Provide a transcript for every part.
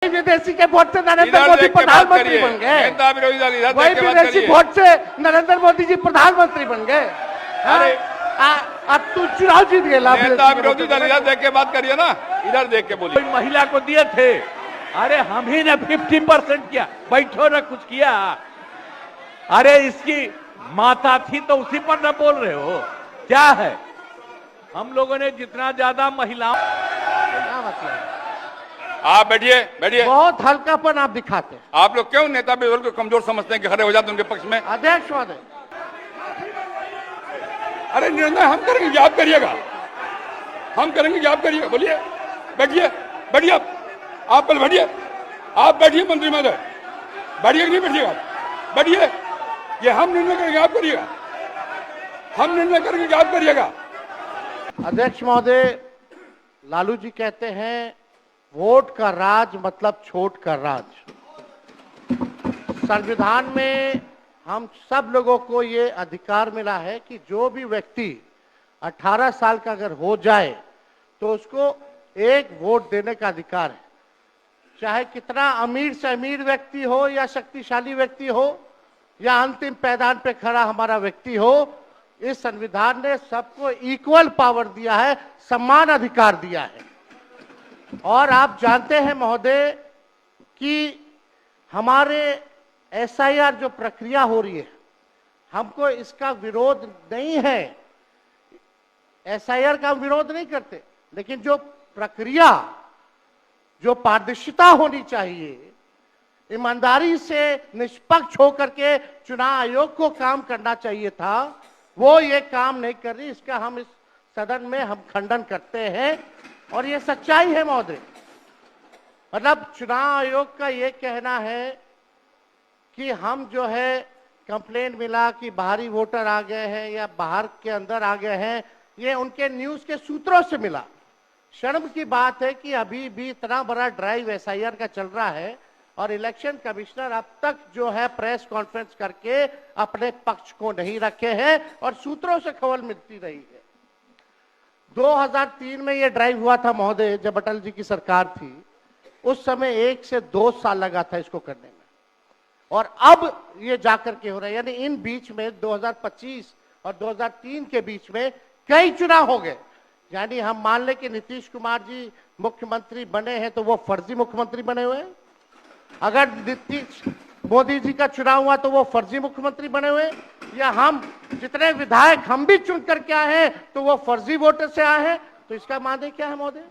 विदेशी के वोट से नरेंद्र मोदी प्रधानमंत्री बन गए। वही विदेशी वोट से नरेंद्र मोदी जी प्रधानमंत्री बन गए। अरे अब तू चुनाव जीत गए। नेता विरोधी दल इधर देख के बात करिए ना, इधर देख के बोलिए। महिला को दिए थे, अरे हम ही ने 50% किया, बैठो ना कुछ किया। अरे इसकी माता थी तो उसी पर न बोल रहे हो, क्या है? हम लोगों ने जितना ज्यादा महिलाओं, आप बैठिए बैठिए। बहुत हल्कापन आप दिखाते हैं। आप लोग क्यों नेता विरोधी को कमजोर समझते हैं कि खड़े हो जाते उनके पक्ष में? अध्यक्ष महोदय, अरे निर्णय हम करेंगे, आप करिएगा। हम करेंगे, आप करिएगा। बोलिए, बैठिए बैठिए। आप पहले बैठिए, आप बैठिए मंत्री महोदय। बैठिए कि नहीं बैठिएगा? बैठिए। ये हम निर्णय करेंगे, आप करिएगा। हम निर्णय करेंगे, आप करिएगा। अध्यक्ष महोदय, लालू जी कहते हैं वोट का राज मतलब छोट का राज। संविधान में हम सब लोगों को ये अधिकार मिला है कि जो भी व्यक्ति 18 साल का अगर हो जाए तो उसको एक वोट देने का अधिकार है, चाहे कितना अमीर से अमीर व्यक्ति हो या शक्तिशाली व्यक्ति हो या अंतिम पैदान पे खड़ा हमारा व्यक्ति हो। इस संविधान ने सबको इक्वल पावर दिया है, समान अधिकार दिया है। और आप जानते हैं महोदय कि हमारे एसआईआर जो प्रक्रिया हो रही है, हमको इसका विरोध नहीं है। एसआईआर का विरोध नहीं करते, लेकिन जो प्रक्रिया, जो पारदर्शिता होनी चाहिए, ईमानदारी से निष्पक्ष होकर के चुनाव आयोग को काम करना चाहिए था, वो ये काम नहीं कर रही। इसका हम इस सदन में हम खंडन करते हैं और ये सच्चाई है महोदय। मतलब चुनाव आयोग का ये कहना है कि हम जो है कंप्लेंट मिला कि बाहरी वोटर आ गए हैं या बाहर के अंदर आ गए हैं, ये उनके न्यूज के सूत्रों से मिला। शर्म की बात है कि अभी भी इतना बड़ा ड्राइव एसआईआर का चल रहा है और इलेक्शन कमिश्नर अब तक जो है प्रेस कॉन्फ्रेंस करके अपने पक्ष को नहीं रखे हैं और सूत्रों से खबर मिलती रही है। 2003 में ये ड्राइव हुआ था महोदय, जब अटल जी की सरकार थी। उस समय 1 से 2 साल लगा था इसको करने में, और अब ये जाकर के हो रहा है। यानी इन बीच में 2025 और 2003 के बीच में कई चुनाव हो गए। यानी हम मान ले कि नीतीश कुमार जी मुख्यमंत्री बने हैं तो वो फर्जी मुख्यमंत्री बने हुए हैं। अगर नीतीश मोदी जी का चुनाव हुआ तो वो फर्जी मुख्यमंत्री बने हुए, या हम जितने विधायक हम भी चुन करके आए हैं तो वो फर्जी वोटर से आए हैं। तो इसका माने क्या है महोदय?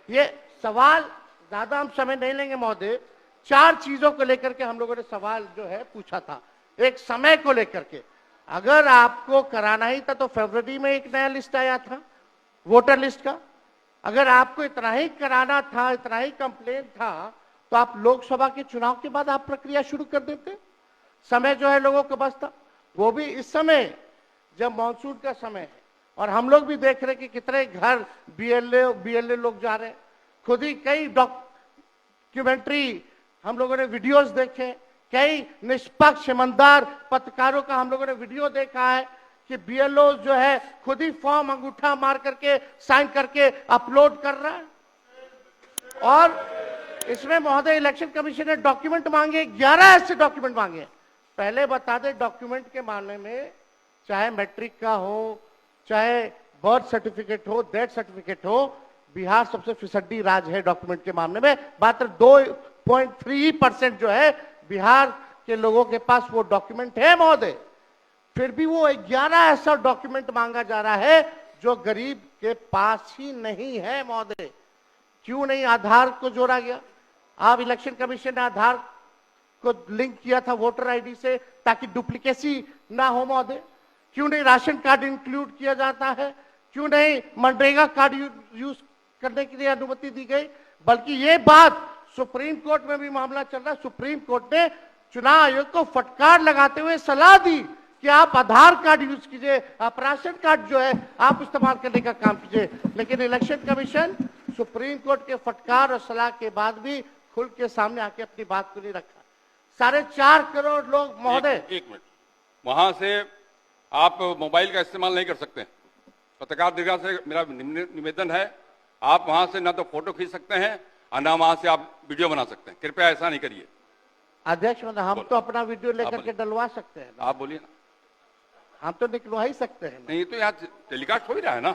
ये सवाल ज्यादा हम समय नहीं लेंगे महोदय। 4 चीजों को लेकर के हम लोगों ने सवाल जो है पूछा था। एक, समय को लेकर के, अगर आपको कराना ही था तो फरवरी में एक नया लिस्ट आया था वोटर लिस्ट का। अगर आपको इतना ही कराना था, इतना ही कंप्लेंट था, तो आप लोकसभा के चुनाव के बाद आप प्रक्रिया शुरू कर देते। समय जो है लोगों के पास था, वो भी इस समय जब मॉनसून का समय है और हम लोग भी देख रहे हैं कि कितने घर बीएलए लोग जा रहे हैं। खुद ही कई डॉक्यूमेंट्री हम लोगों ने वीडियोस देखे, कई निष्पक्ष ईमानदार पत्रकारों का हम लोगों ने वीडियो देखा है कि बीएलओ जो है खुद ही फॉर्म अंगूठा मार करके साइन करके अपलोड कर रहा है। और इसमें महोदय इलेक्शन कमीशन ने डॉक्यूमेंट मांगे, 11 ऐसे डॉक्यूमेंट मांगे। पहले बता दें, डॉक्यूमेंट के मामले में चाहे मैट्रिक का हो, चाहे बर्थ सर्टिफिकेट हो, डेथ सर्टिफिकेट हो, बिहार सबसे फिसड्डी राज्य है डॉक्यूमेंट के मामले में। मात्र 2.3% जो है बिहार के लोगों के पास वो डॉक्यूमेंट है महोदय। फिर भी वो 11 ऐसा डॉक्यूमेंट मांगा जा रहा है जो गरीब के पास ही नहीं है महोदय। क्यों नहीं आधार को जोड़ा गया? आप इलेक्शन कमीशन ने आधार को लिंक किया था वोटर आईडी से ताकि डुप्लीकेसी ना हो महोदय। क्यों नहीं राशन कार्ड इंक्लूड किया जाता है? क्यों नहीं मनरेगा कार्ड यूज करने के लिए अनुमति दी गई? बल्कि ये बात सुप्रीम कोर्ट में भी मामला चल रहा है। सुप्रीम कोर्ट ने चुनाव आयोग को फटकार लगाते हुए सलाह दी कि आप आधार कार्ड यूज कीजिए, आप राशन कार्ड जो है आप इस्तेमाल करने का काम कीजिए। लेकिन इलेक्शन कमीशन सुप्रीम कोर्ट के फटकार और सलाह के बाद भी खुल के सामने आके अपनी बात को नहीं रखा। 4.5 करोड़ लोग महोदय, एक मिनट, वहां से आप मोबाइल का इस्तेमाल नहीं कर सकते। पत्रकार दीर्घा से मेरा निवेदन है, आप वहां से ना तो फोटो खींच सकते हैं, ना वहां से आप वीडियो बना सकते हैं। कृपया ऐसा नहीं करिए। अध्यक्ष महोदय, हम तो अपना वीडियो लेकर के डलवा सकते हैं ना। आप बोलिए ना। हम तो निकलवा ही सकते हैं ना। नहीं तो यहाँ टेलीकास्ट हो ही रहा है ना,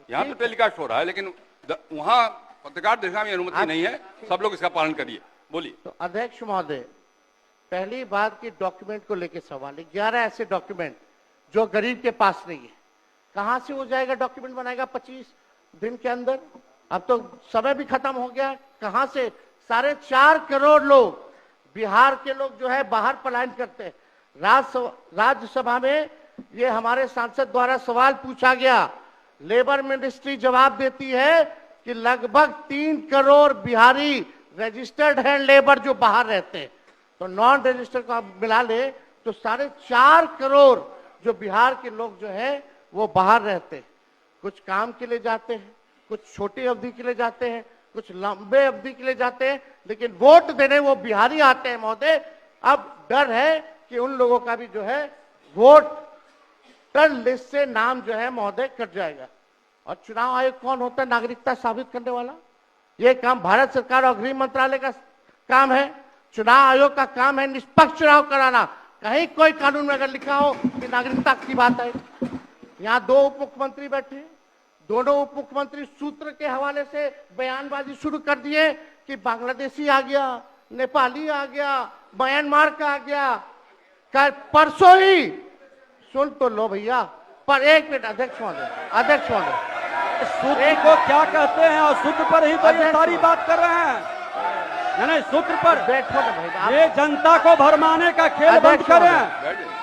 यहाँ तो टेलीकास्ट हो रहा है, लेकिन वहां पत्रकार देखने में अनुमति नहीं है। सब लोग इसका पालन करिए। बोलिए। तो अध्यक्ष महोदय, पहली बात की डॉक्यूमेंट को लेकर सवाल है। 11 ऐसे डॉक्यूमेंट जो गरीब के पास नहीं है, कहां से हो जाएगा? डॉक्यूमेंट बनाएगा 25 दिन के अंदर? अब तो समय भी खत्म हो गया। कहां से 4.5 करोड़ लोग, बिहार के लोग जो है बाहर पलायन करते हैं। राज्यसभा में ये हमारे सांसद द्वारा सवाल पूछा गया। लेबर मिनिस्ट्री जवाब देती है कि लगभग 3 करोड़ बिहारी रजिस्टर्ड हैं लेबर जो बाहर रहते हैं। तो नॉन रजिस्टर्ड को आप मिला ले तो 4.5 करोड़ जो बिहार के लोग जो हैं वो बाहर रहते हैं। कुछ काम के लिए जाते हैं, कुछ छोटी अवधि के लिए जाते हैं, कुछ लंबे अवधि के लिए जाते हैं, लेकिन वोट देने वो बिहारी आते हैं महोदय। अब डर है कि उन लोगों का भी जो है वोटर लिस्ट से नाम जो है महोदय कट जाएगा। और चुनाव आयोग कौन होता है नागरिकता साबित करने वाला? ये काम भारत सरकार और गृह मंत्रालय का काम है। चुनाव आयोग का काम है निष्पक्ष चुनाव कराना। कहीं कोई कानून में अगर लिखा हो कि नागरिकता की बात है। यहाँ 2 उप मुख्यमंत्री बैठे, दोनों उप मुख्यमंत्री सूत्र के हवाले से बयानबाजी शुरू कर दिए कि बांग्लादेशी आ गया, नेपाली आ गया, म्यांमार का आ गया। कल परसों ही सुन तो लो भैया, पर एक मिनट अध्यक्ष महोदय, सूत्र को क्या कहते हैं? और सूत्र पर ही तो ये सारी बात कर रहे हैं। नहीं, सूत्र पर बैठो ना भाई। ये जनता को भरमाने का खेल बंद करें।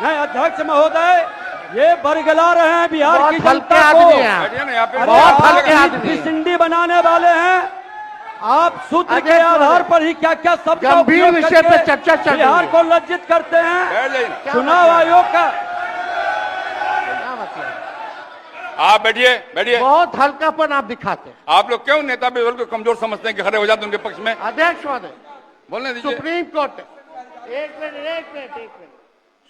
नहीं अध्यक्ष महोदय, ये बरगला रहे हैं बिहार की जनता को। बहुत हल्के आदमी सिंडी बनाने वाले हैं। आप सूत्र के आधार पर ही क्या क्या सब गंभीर विषय पे चर्चा चल रही है। बिहार को लज्जित करते हैं। चुनाव आयोग का आप बैठिए। बहुत हल्कापन आप दिखाते हैं। आप लोग क्यों नेता विरोध को कमजोर समझते हैं कि खड़े हो जाते उनके पक्ष में? अध्यक्ष महोदय, बोलने दीजिए। सुप्रीम कोर्ट, एक मिनट,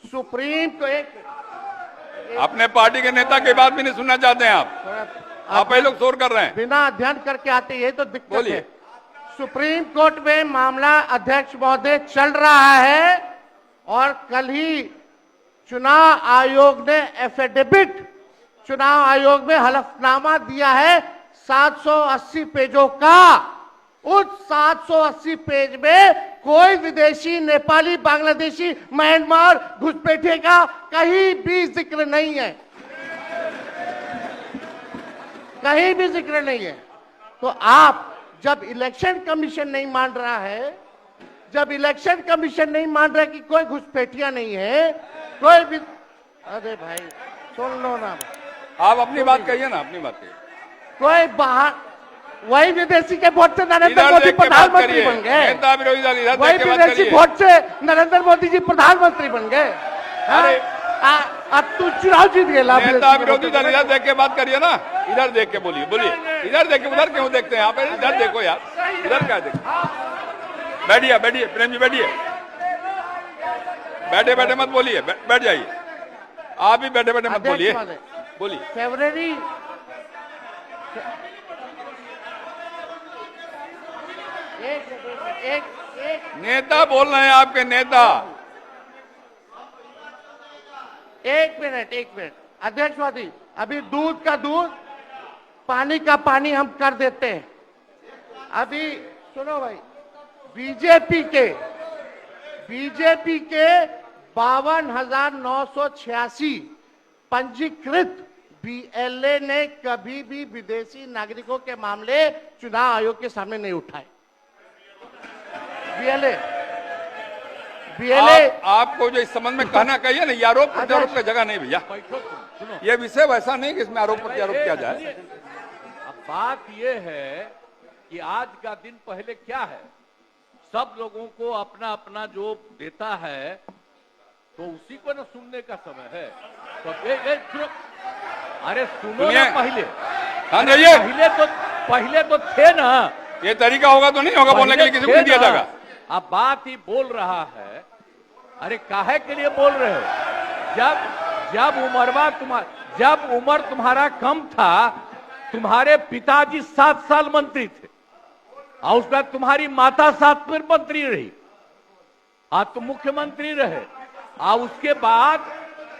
सुप्रीम को एक मिनट। अपने पार्टी के नेता की बात भी नहीं सुनना चाहते हैं आप ही लोग शोर कर रहे हैं। बिना अध्ययन करके आते, ये तो दिक्कत बोलिए। है। सुप्रीम कोर्ट में मामला अध्यक्ष महोदय चल रहा है और कल ही चुनाव आयोग ने एफिडेविट, चुनाव आयोग में हलफनामा दिया है 780 पेजों का। उस 780 पेज में कोई विदेशी, नेपाली, बांग्लादेशी, म्यांमार, घुसपैठिए का कहीं भी जिक्र नहीं है, कहीं भी जिक्र नहीं है। तो आप जब इलेक्शन कमीशन नहीं मान रहा है, जब इलेक्शन कमीशन नहीं मान रहा है कि कोई घुसपैठिया नहीं है, कोई भी, अरे भाई सुन लो ना, आप अपनी बात कहिए ना, अपनी बात कहिए। कोई बाहर, वही विदेशी के वोट से नरेंद्र मोदी प्रधानमंत्री बन गए। नेता विरोधी दल इधर वही देख के बात विदेशी करिए। वोट से नरेंद्र मोदी जी प्रधानमंत्री बन गए। अरे अब तू चुनाव जीत गए। नेता विरोधी दल इधर देख के बात करिए ना, इधर देख के बोलिए। इधर देख के, उधर क्यों देखते हैं आप? इधर देखो यार, इधर क्या देखो। बैठिए प्रेम जी, बैठे मत बोलिए, बैठ जाइए। आप भी बैठे मत बोलिए। फरवरी एक नेता बोल रहे हैं, आपके नेता। एक मिनट अध्यक्ष महोदय, अभी दूध का दूध, पानी का पानी हम कर देते हैं। अभी सुनो भाई, बीजेपी के 52,986 पंजीकृत बीएलए ने कभी भी विदेशी नागरिकों के मामले चुनाव आयोग के सामने नहीं उठाए। बीएलए आपको जो इस संबंध में कहना कहिए ना, ये आरोप प्रत्यारोप का जगह नहीं भैया। ये विषय वैसा नहीं कि इसमें आरोप प्रत्यारोप किया जाए। अब बात ये है कि आज का दिन पहले क्या है, सब लोगों को अपना अपना जो देता है तो उसी को ना सुनने का समय है। तो सुनो, अरे सुनो ना पहले। हाँ जाइए। पहले तो थे ना। ये तरीका होगा तो नहीं होगा बोलने के लिए, किसी को नहीं दिया जाएगा। अब बात ही बोल रहा है। अरे काहे के लिए बोल रहे हो? जब उम्र तुम्हारा कम था, तुम्हारे पिताजी 7 साल मंत्री थे। और उसके बाद तुम्हारी माता 7 फिर मंत्री रही, आज तुम मुख्यमंत्री रहे। और उसके बाद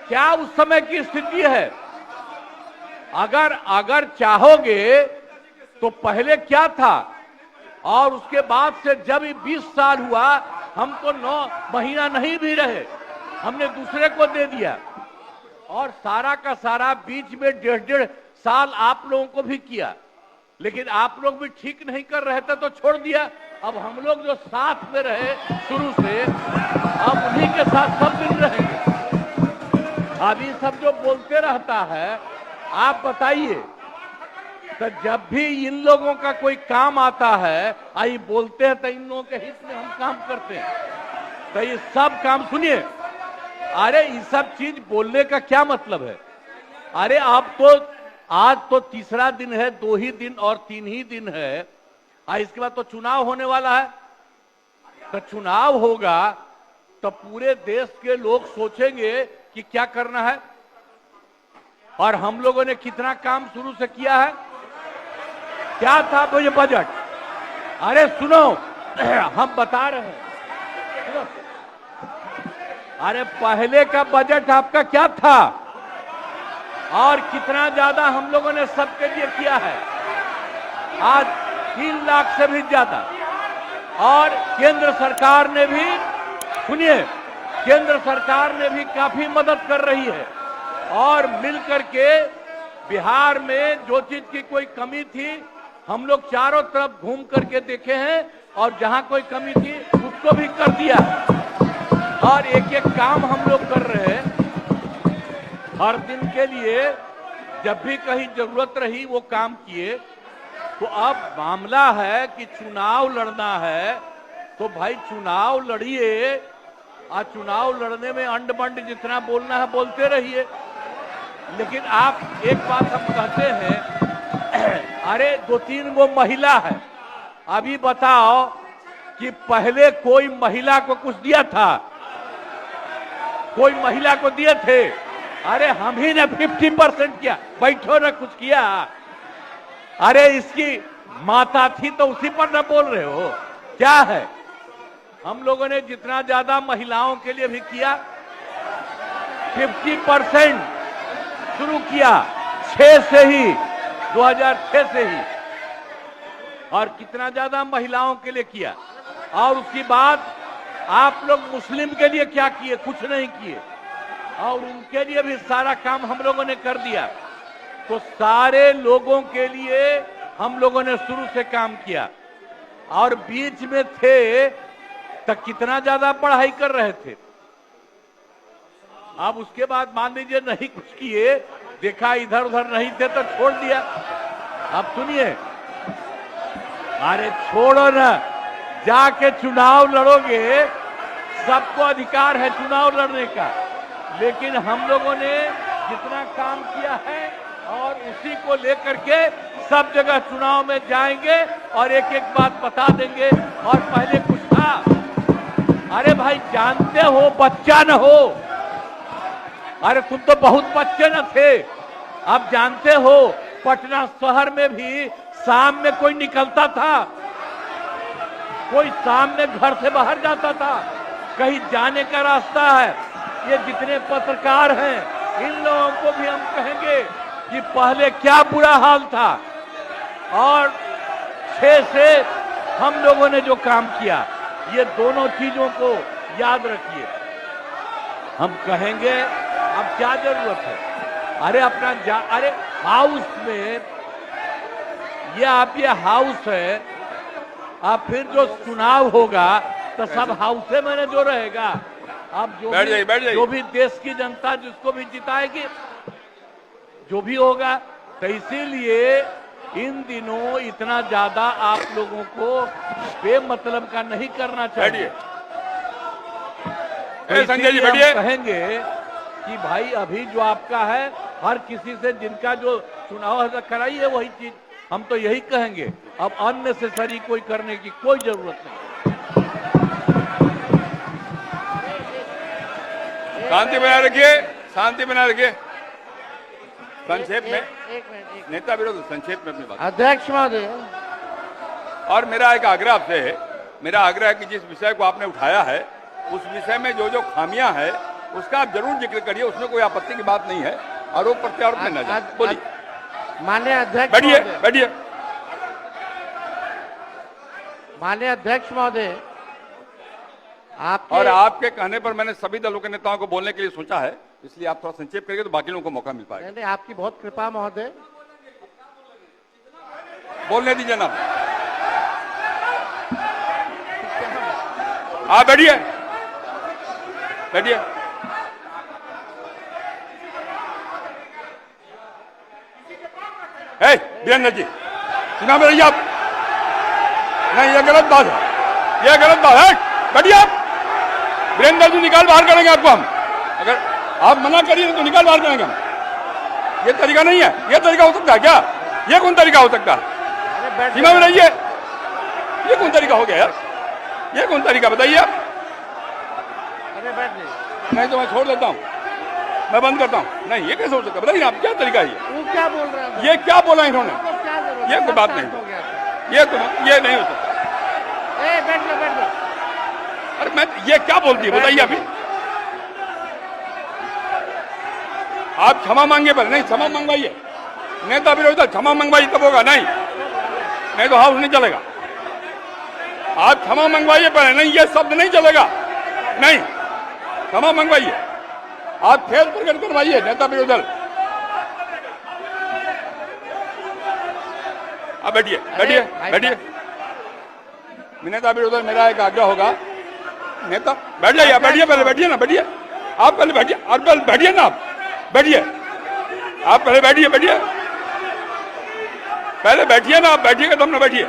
क्या उस समय की स्थिति है? अगर चाहोगे तो पहले क्या था और उसके बाद से जब 20 साल हुआ, हम तो 9 महीना नहीं भी रहे, हमने दूसरे को दे दिया। और सारा का सारा बीच में 1.5 साल आप लोगों को भी किया, लेकिन आप लोग भी ठीक नहीं कर रहे थे तो छोड़ दिया। अब हम लोग जो साथ में रहे शुरू से, अब उन्हीं के साथ सब दिन रहेंगे। अब ये सब जो बोलते रहता है, आप बताइए, तो जब भी इन लोगों का कोई काम आता है, आई बोलते हैं तो इन लोगों के हित में हम काम करते हैं। तो ये सब काम सुनिए, अरे ये सब चीज बोलने का क्या मतलब है? अरे आप तो आज तो तीसरा दिन है, 2 ही दिन और 3 ही दिन है, इसके बाद तो चुनाव होने वाला है। तो चुनाव होगा तो पूरे देश के लोग सोचेंगे कि क्या करना है, और हम लोगों ने कितना काम शुरू से किया है। क्या था वो ये बजट? अरे सुनो, हम बता रहे हैं, सुनो। अरे पहले का बजट आपका क्या था और कितना ज्यादा हम लोगों ने सबके लिए किया है? आज 3 लाख से भी ज्यादा। और केंद्र सरकार ने भी, सुनिए, केंद्र सरकार ने भी काफी मदद कर रही है। और मिलकर के बिहार में जो चीज की कोई कमी थी, हम लोग चारों तरफ घूम करके देखे हैं, और जहां कोई कमी थी उसको भी कर दिया। और एक एक काम हम लोग कर रहे हैं हर दिन के लिए। जब भी कहीं जरूरत रही वो काम किए। तो अब मामला है कि चुनाव लड़ना है, तो भाई चुनाव लड़िए, और चुनाव लड़ने में अंड बंड जितना बोलना है बोलते रहिए। लेकिन आप एक बात हम कहते हैं, अरे 2-3 वो महिला है, अभी बताओ कि पहले कोई महिला को कुछ दिया था? कोई महिला को दिए थे? अरे हम ही ने 50% किया, बैठो ना कुछ किया। अरे इसकी माता थी तो उसी पर ना बोल रहे हो? क्या है? हम लोगों ने जितना ज्यादा महिलाओं के लिए भी किया, 50% शुरू किया 6 से ही, 2006 से ही। और कितना ज्यादा महिलाओं के लिए किया। और उसके बाद आप लोग मुस्लिम के लिए क्या किए? कुछ नहीं किए। और उनके लिए भी सारा काम हम लोगों ने कर दिया। तो सारे लोगों के लिए हम लोगों ने शुरू से काम किया। और बीच में थे तो कितना ज्यादा पढ़ाई कर रहे थे। अब उसके बाद मान लीजिए नहीं कुछ किए, देखा इधर उधर नहीं थे तो छोड़ दिया। अब सुनिए, अरे छोड़ो ना, जाके चुनाव लड़ोगे, सबको अधिकार है चुनाव लड़ने का। लेकिन हम लोगों ने जितना काम किया है और उसी को लेकर के सब जगह चुनाव में जाएंगे और एक एक बात बता देंगे। और पहले कुछ था, अरे भाई जानते हो बच्चा न हो, अरे तुम तो बहुत बच्चे न थे। अब जानते हो पटना शहर में भी शाम में कोई निकलता था? कोई शाम में घर से बाहर जाता था? कहीं जाने का रास्ता है? ये जितने पत्रकार हैं इन लोगों को भी हम कहेंगे कि पहले क्या बुरा हाल था। और 6 से हम लोगों ने जो काम किया, ये दोनों चीजों को याद रखिए। हम कहेंगे अब क्या जरूरत है? अरे अपना अरे हाउस में ये हाउस है, अब फिर जो चुनाव होगा तो सब हाउसे में जो रहेगा। अब जो भी देश की जनता जिसको भी जिताएगी, जो भी होगा। तो इसीलिए इन दिनों इतना ज्यादा आप लोगों को बेमतलब का नहीं करना चाहिए। तो संजय जी इसीलिए हम कहेंगे कि भाई अभी जो आपका है, हर किसी से जिनका जो चुनाव कराइए वही चीज, हम तो यही कहेंगे। अब अननेसेसरी कोई करने की कोई जरूरत नहीं। शांति बनाए रखिए, शांति बनाए रखिए। संक्षेप में एक मिनट। नेता विरोध, संक्षेप में अपनी बात। अध्यक्ष महोदय, और मेरा एक आग्रह आपसे है, मेरा आग्रह है कि जिस विषय को आपने उठाया है उस विषय में जो जो खामियां है उसका आप जरूर जिक्र करिए, उसमें कोई आपत्ति की बात नहीं है। आरोप प्रत्यारोप में न जाए। बोलिए। माननीय अध्यक्ष बैठिए महोदय, बैठिए। माननीय अध्यक्ष महोदय, और आपके कहने पर मैंने सभी दलों के नेताओं को बोलने के लिए सोचा है, इसलिए आप थोड़ा संक्षेप करेंगे तो बाकी लोगों को मौका मिल पाएगा। नहीं, आपकी बहुत कृपा महोदय। बोलने दीजिए ना, आप बैठिए बैठिए। वीरेंद्र जी सुना में रहिए आप। नहीं, ये गलत बात है, ये गलत बात है। बैठिए आप। वीरेंद्र जी निकाल बाहर करेंगे आपको हम, अगर आप मना करिए तो निकाल बाहर करेंगे हम। ये तरीका नहीं है, ये तरीका हो सकता है क्या? ये कौन तरीका हो सकता है? सीमा में रहिए। ये कौन तरीका हो गया यार? ये कौन तरीका बताइए आप? नहीं तो मैं छोड़ देता हूँ, मैं बंद करता हूँ। नहीं, ये कैसे हो सकता है? बताइए आप, क्या तरीका है ये? वो क्या बोल रहे हैं? ये क्या बोला इन्होंने? ये कोई बात नहीं, ये नहीं हो सकता। बैठ लो। अरे मैं, ये क्या बोलती है बताइए अभी? आप क्षमा मांगे पर नहीं, क्षमा मंगवाइए। नेता विरोधी क्षमा मंगवाइए तब होगा, नहीं तो हाउस नहीं चलेगा। आप क्षमा मंगवाइए पर नहीं, ये शब्द नहीं चलेगा। नहीं, क्षमा मंगवाइए। आप खेद प्रकट करवाइए नेता विरोधी दल। आप बैठिए बैठिए बैठिए। नेता विरोधी दल, मेरा एक आग्रह होगा, नेता बैठ जाइए, बैठिए, पहले बैठिए ना, बैठिए आप, पहले बैठिए, और पहले बैठिए ना आप, बैठिए आप, पहले बैठिए पहले बैठिए ना आप, बैठिएगा तब ना बैठिए।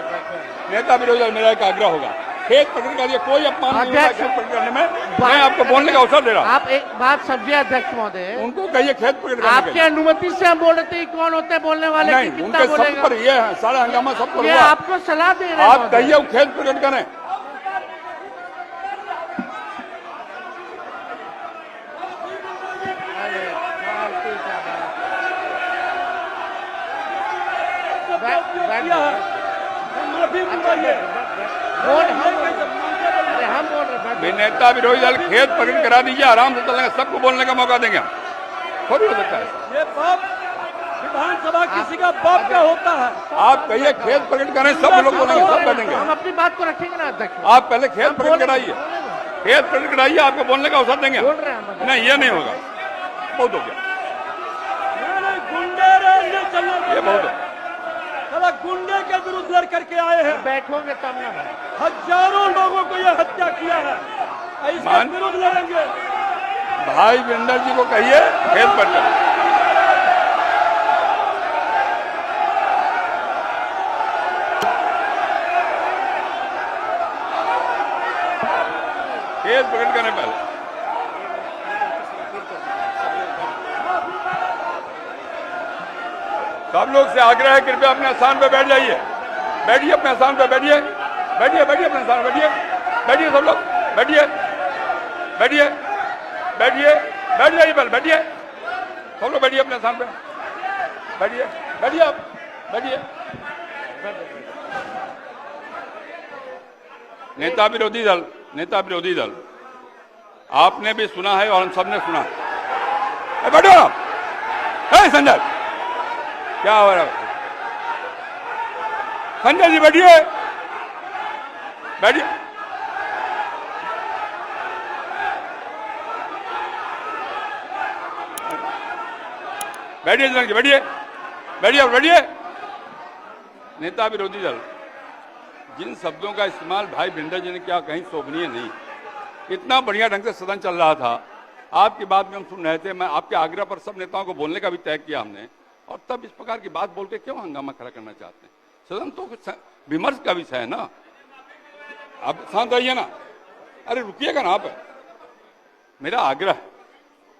नेता विरोधी दल, मेरा एक आग्रह होगा, खेत प्रकट करिए, कोई अपमान नहीं होगा खेत प्रकट करने में। मैं आपको बोलने का अवसर दे रहा हूँ। आप एक बात समझिए अध्यक्ष महोदय, उनको कहिए खेत प्रकट करने आपके अनुमति से हम बोल रहे थे, कौन होते हैं बोलने वाले? नहीं, उनके सब पर ये है, सारा हंगामा सब पर ये हुआ। आपको सलाह दे रहे हैं। आप कहिए वो खेत प्रकट करें। नेता विरोधी दल खेत प्रकट करा दीजिए, आराम से चलेंगे, सबको बोलने का मौका देंगे हम। थोड़ी हो सकता है ये बाप विधानसभा किसी का बाप का होता है। आप कहिए खेत प्रकट करें, सब लोग बोलेंगे, सब बैठेंगे। हम अपनी बात को रखेंगे ना अध्यक्ष। आप पहले खेत प्रकट कराइए, खेत प्रकट कराइए, आपको बोलने का अवसर देंगे। नहीं, ये नहीं होगा, बहुत हो गया, ये बहुत हो। गुंडे के विरुद्ध लड़ करके आए हैं। बैठोगे तब ना, हजारों लोगों को यह हत्या किया है, इसके विरुद्ध लड़ेंगे। भाई वीरेंद्र जी को कहिए खेत पर करें। खेत प्रकट करने पहले सब लोग से आग्रह है, कृपया अपने स्थान पर बैठ जाइए। बैठिए अपने स्थान पर, बैठिए बैठिए अपने स्थान पर बैठिए सब लोग, बैठिए बैठ जाइए पहले, बैठिए सब लोग, बैठिए अपने स्थान पर, बैठिए आप, बैठिए। नेता विरोधी दल आपने भी सुना है और हम सब ने सुना है। बैठो आप। संजय क्या हो रहा है? संजय जी बैठिए बैठिए। बैठिए। नेता विरोधी दल, जिन शब्दों का इस्तेमाल भाई भिंडर जी ने किया, कहीं शोभनीय नहीं। इतना बढ़िया ढंग से सदन चल रहा था, आपकी बात में हम सुन रहे थे। मैं आपके आग्रह पर सब नेताओं को बोलने का भी तय किया हमने, और तब इस प्रकार की बात बोल के क्यों हंगामा खड़ा करना चाहते हैं? सदन तो विमर्श का विषय है ना। आप शांत रहिए ना, अरे रुकिएगा ना आप। मेरा आग्रह है,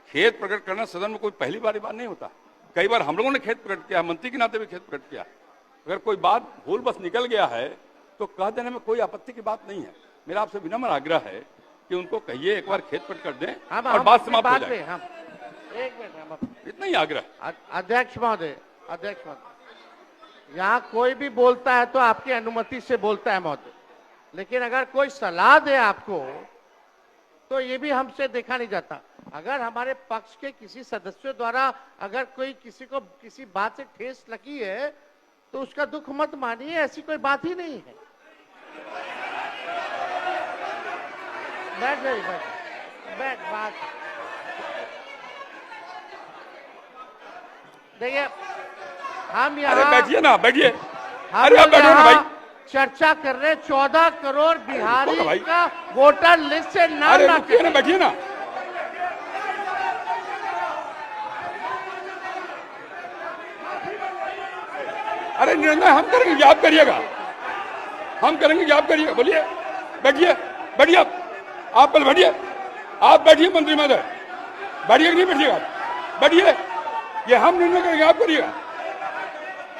खेत प्रकट करना सदन में कोई पहली बार बात नहीं होता। कई बार हम लोगों ने खेत प्रकट किया, मंत्री के नाते भी खेत प्रकट किया। अगर कोई बात भूल बस निकल गया है तो कह देने में कोई आपत्ति की बात नहीं है। मेरा आपसे विनम्र आग्रह है कि उनको कहिए एक बार खेत प्रकट कर दें और बात समाप्त हो जाए। एक मिनट, इतना ही आग्रह। अध्यक्ष महोदय, यहाँ कोई भी बोलता है तो आपकी अनुमति से बोलता है महोदय, लेकिन अगर कोई सलाह दे आपको तो ये भी हमसे देखा नहीं जाता। अगर हमारे पक्ष के किसी सदस्यों द्वारा अगर कोई किसी को किसी बात से ठेस लगी है तो उसका दुख मत मानिए, ऐसी कोई बात ही नहीं है। बैठ जाइए, बैठ बात देखिए, हम अरे यहाँ बैठिए ना, बैठिए। हम अरे आप बैठो ना भाई। यहाँ चर्चा कर रहे 14 करोड़ बोलो बिहारी भाई। का वोटर लिस्ट से नाम अरे ना रुकिए ना, बैठिए ना। अरे निर्णय हम करेंगे, आप करिएगा। हम करेंगे, आप करिएगा। बोलिए, बैठिए, बैठिए। आप पहले बैठिए। आप बैठिए मंत्री महोदय। बैठिए कि नहीं बैठिएगा? बैठिए। ये हम निर्णय करेंगे, आप करिएगा।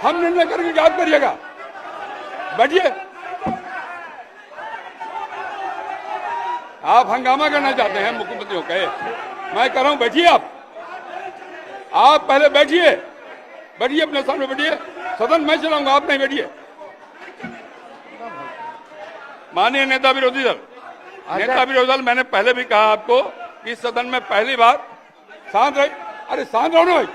हम निर्णय करेंगे, आप करिएगा। बैठिए। आप हंगामा करना चाहते हैं मुख्यमंत्री को कहे, मैं कह रहा हूं बैठिए। आप पहले बैठिए, बैठिए, अपने सामने बैठिए। सदन मैं चलाऊंगा, आप नहीं बैठिए। माननीय नेता विरोधी दल, नेता विरोधी दल, मैंने पहले भी कहा आपको कि इस सदन में पहली बार शांत रहे। अरे शांत रहो ना भाई।